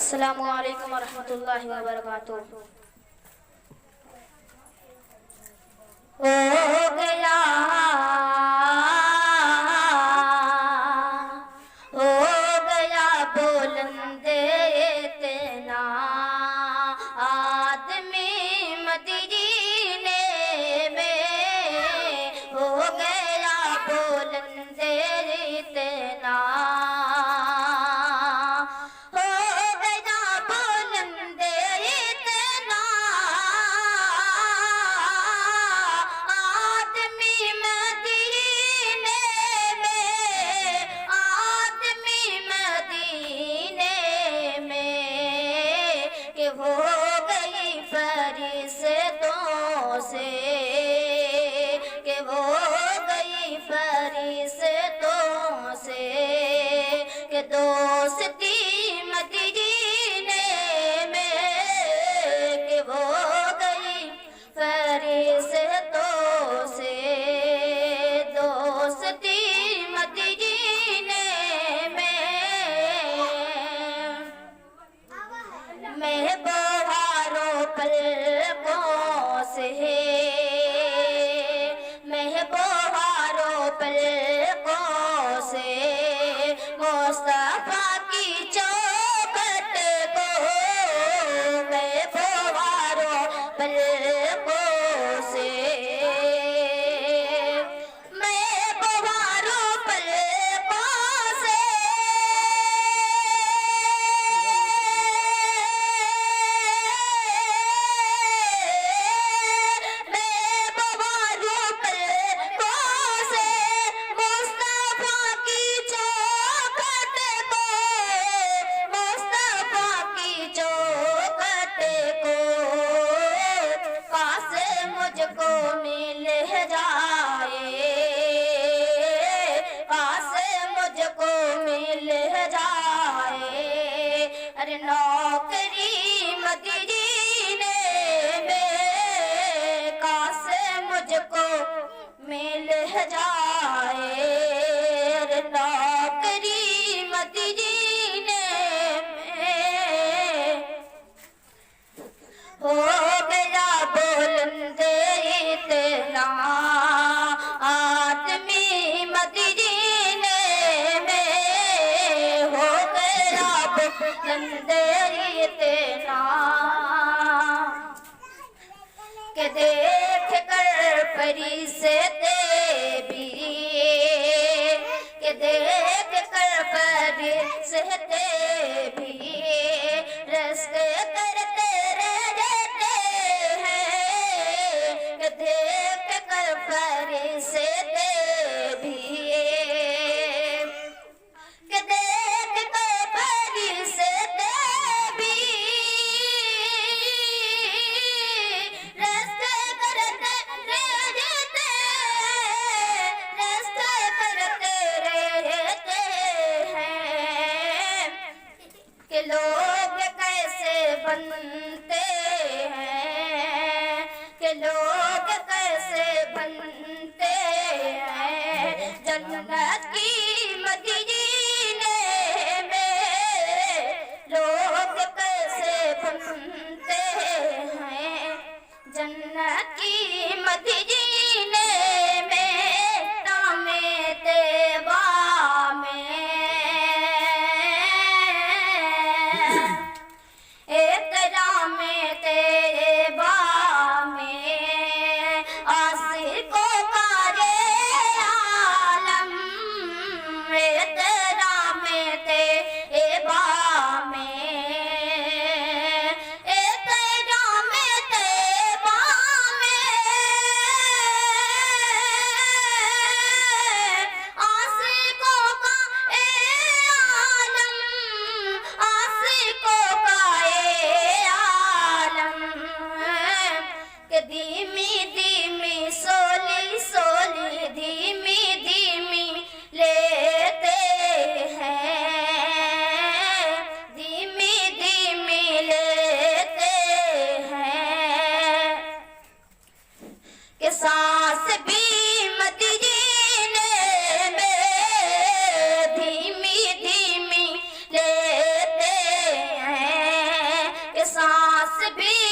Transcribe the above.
अस्सलामु अलैकुम वरहमतुल्लाहि वबरकातुहू। हो गया हो गया बुलंदे इतना आदमी मदीने में, हो गया बुलंदे इतना हो गई फरिश्तों से, कि वो गई फरिश्तों से, कि दोस्ती मदीने में, कि वो गई फरिश्तों से, दोस्ती मदीने में। मैं बहारों पलकों से, मैं बहारों पलकों से मुस्तफा की चौखट को, मैं बहारों पलकों से, मैं बहारों पलकों से, मुझको मिल जाए, पास मुझको मिल जाए, अरे नौकरी मदीने में, काश मुझको मिल जाए, अरे नौकरी मदीने में। हो गया बुलंदे इतना आदमी मदीने में, हो गया बुलंदे इतना, कि देख कर फरिश्ते भी, कि देख कर फरिश्ते भी रस्ते करते रहते हैं, कि देख कर फरिश्ते भी, कि देख कर फरिश्ते भी रस्ते करते रहते, रस्ते करते रहते हैं, कि लोग कैसे बनते हैं, कि लोग कैसे बनते हैं जन्नत की मदीने में, लोग कैसे बनते हैं जन्नत की मदीने में। नामे तैबा में एहतरामे तैबा में आशिकों का ये आलम, भी